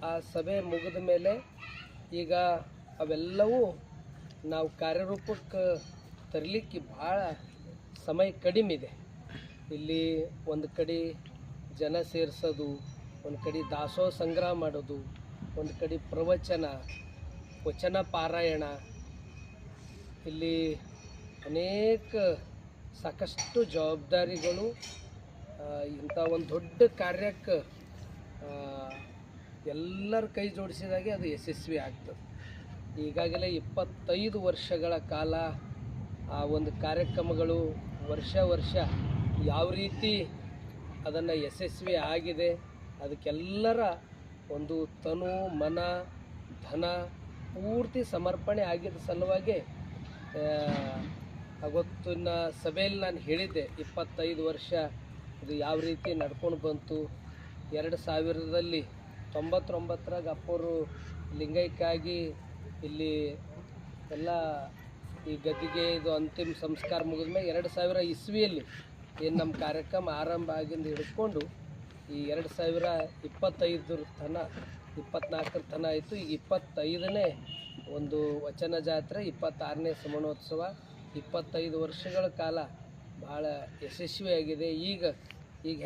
ಆ ಸಭೆ ಮುಗಿದ ಮೇಲೆ ಈಗ ಅವೆಲ್ಲವೂ ನಾವು ಕಾರ್ಯರೂಪಕ್ಕೆ ತರಲಿಕ್ಕೆ ಭಾಳ ಸಮಯ ಕಡಿಮೆ ಇದೆ. ಇಲ್ಲಿ ಒಂದು ಕಡೆ ಜನ ಸೇರಿಸೋದು, ಒಂದು ಕಡೆ ದಾಸೋಹ ಸಂಗ್ರಹ ಮಾಡೋದು, ಒಂದು ಕಡೆ ಪ್ರವಚನ, ವಚನ ಪಾರಾಯಣ, ಇಲ್ಲಿ ಅನೇಕ ಸಾಕಷ್ಟು ಜವಾಬ್ದಾರಿಗಳು. ಇಂಥ ಒಂದು ದೊಡ್ಡ ಕಾರ್ಯಕ್ಕೆ ಎಲ್ಲರ ಕೈ ಜೋಡಿಸಿದಾಗೆ ಅದು ಯಶಸ್ವಿ ಆಗ್ತದೆ. ಈಗಾಗಲೇ 25 ವರ್ಷಗಳ ಕಾಲ ಆ ಒಂದು ಕಾರ್ಯಕ್ರಮಗಳು ವರ್ಷ ಯಾವ ರೀತಿ ಅದನ್ನು ಯಶಸ್ವಿ ಆಗಿದೆ, ಅದಕ್ಕೆಲ್ಲರ ಒಂದು ತನು ಮನ ಧನ ಪೂರ್ತಿ ಸಮರ್ಪಣೆ ಆಗಿದ್ದ ಸಲುವಾಗಿ ಅವತ್ತಿನ ಸಭೆಯಲ್ಲಿ ನಾನು ಹೇಳಿದ್ದೆ 25 ವರ್ಷ ಇದು ಯಾವ ರೀತಿ ನಡ್ಕೊಂಡು ಬಂತು. 2000ರಲ್ಲಿ 99ರಾಗ ಅಪ್ಪವರು ಲಿಂಗೈಕ್ಯಾಗಿ ಇಲ್ಲಿ ಎಲ್ಲ ಈ ಗದ್ದಿಗೆ ಇದು ಅಂತಿಮ ಸಂಸ್ಕಾರ ಮುಗಿದ್ಮೇಲೆ 2000 ಇಸ್ವಿಯಲ್ಲಿ ಏನು ನಮ್ಮ ಕಾರ್ಯಕ್ರಮ ಆರಂಭ ಆಗಿಂದ ಹಿಡ್ಕೊಂಡು ಈ 2025 ತನ 24 ತನ ಆಯಿತು. ಈಗ 25ನೇ ಒಂದು ವಚನ ಜಾತ್ರೆ, 26ನೇ ಸಮಣೋತ್ಸವ, 25 ವರ್ಷಗಳ ಕಾಲ ಭಾಳ ಯಶಸ್ವಿಯಾಗಿದೆ. ಈಗ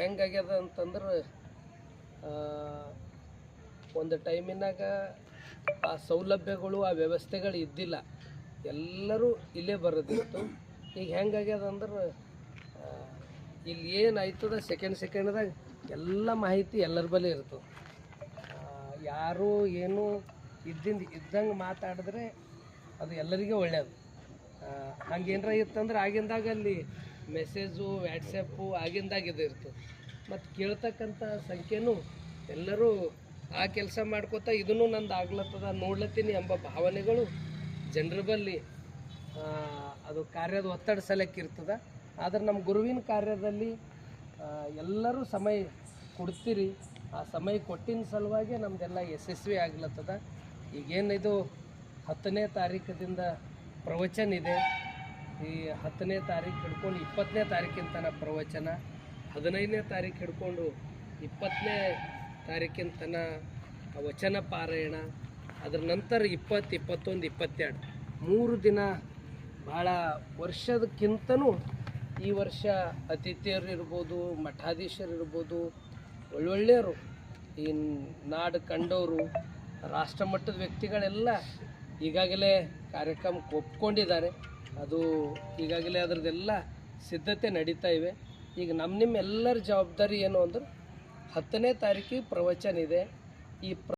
ಹೆಂಗಾಗ್ಯದ ಅಂತಂದ್ರೆ ಒಂದು ಟೈಮಿನಾಗ ಆ ಸೌಲಭ್ಯಗಳು ಆ ವ್ಯವಸ್ಥೆಗಳು ಇದ್ದಿಲ್ಲ, ಎಲ್ಲರೂ ಇಲ್ಲೇ ಬರೋದಿತ್ತು. ಈಗ ಹೆಂಗಾಗ್ಯದ ಅಂದ್ರೆ ಇಲ್ಲಿ ಏನಾಯ್ತದ ಸೆಕೆಂಡ್ದಾಗ ಎಲ್ಲ ಮಾಹಿತಿ ಎಲ್ಲರ ಬಳಿ ಇರ್ತದೆ. ಯಾರು ಏನು ಇದ್ದಂಗೆ ಮಾತಾಡಿದ್ರೆ ಅದು ಎಲ್ಲರಿಗೂ ಒಳ್ಳೆಯದು. ಹಂಗೇನಾರ ಇತ್ತಂದ್ರೆ ಆಗಿಂದಾಗ ಅಲ್ಲಿ ಮೆಸೇಜು ವ್ಯಾಟ್ಸಪ್ಪು ಆಗಿಂದಾಗ ಇದು ಇರ್ತದೆ. ಮತ್ತು ಕೇಳ್ತಕ್ಕಂಥ ಸಂಖ್ಯೆನೂ ಎಲ್ಲರೂ ಆ ಕೆಲಸ ಮಾಡ್ಕೋತಾ ಇದನ್ನು ನಂದು ಆಗ್ಲತ್ತದ ನೋಡ್ಲತ್ತೀನಿ ಎಂಬ ಭಾವನೆಗಳು ಜನರ ಬಳಿ ಅದು ಕಾರ್ಯದ ಒತ್ತಡ ಸಲಕ್ಕಿರ್ತದೆ. ಆದರೆ ನಮ್ಮ ಗುರುವಿನ ಕಾರ್ಯದಲ್ಲಿ ಎಲ್ಲರೂ ಸಮಯ ಕೊಡ್ತೀರಿ. ಆ ಸಮಯ ಕೊಟ್ಟಿನ ಸಲುವಾಗಿ ನಮ್ಮದೆಲ್ಲ ಯಶಸ್ವಿ ಆಗ್ಲತ್ತದ. ಈಗೇನಿದು 10ನೇ ತಾರೀಕದಿಂದ ಪ್ರವಚನ ಇದೆ. ಈ 10ನೇ ತಾರೀಕು ಹಿಡ್ಕೊಂಡು 20ನೇ ತಾರೀಕಿನ ತನಕ ಪ್ರವಚನ, 15ನೇ ತಾರೀಕು ಹಿಡ್ಕೊಂಡು 20ನೇ ತಾರೀಕಿನ ತನಕ ವಚನ ಪಾರಾಯಣ, ಅದರ ನಂತರ 20, 21, 22 3 ದಿನ ಭಾಳ ವರ್ಷದಕ್ಕಿಂತನೂ ಈ ವರ್ಷ ಅತಿಥಿಯರು ಇರ್ಬೋದು, ಮಠಾಧೀಶರು ಇರ್ಬೋದು, ಒಳ್ಳೊಳ್ಳೆಯವರು, ಈ ನಾಡು ಕಂಡವರು, ರಾಷ್ಟ್ರಮಟ್ಟದ ವ್ಯಕ್ತಿಗಳೆಲ್ಲ ಈಗಾಗಲೇ ಕಾರ್ಯಕ್ರಮಕ್ಕೆ ಒಪ್ಕೊಂಡಿದ್ದಾರೆ. ಅದು ಈಗಾಗಲೇ ಅದರದ್ದೆಲ್ಲ ಸಿದ್ಧತೆ ನಡೀತಾ ಇವೆ. ಈಗ ನಿಮ್ಮ ಎಲ್ಲರ ಜವಾಬ್ದಾರಿ ಏನು ಅಂದ್ರೆ 10ನೇ ತಾರೀಕಿಗೆ ಪ್ರವಚನ ಇದೆ. ಈ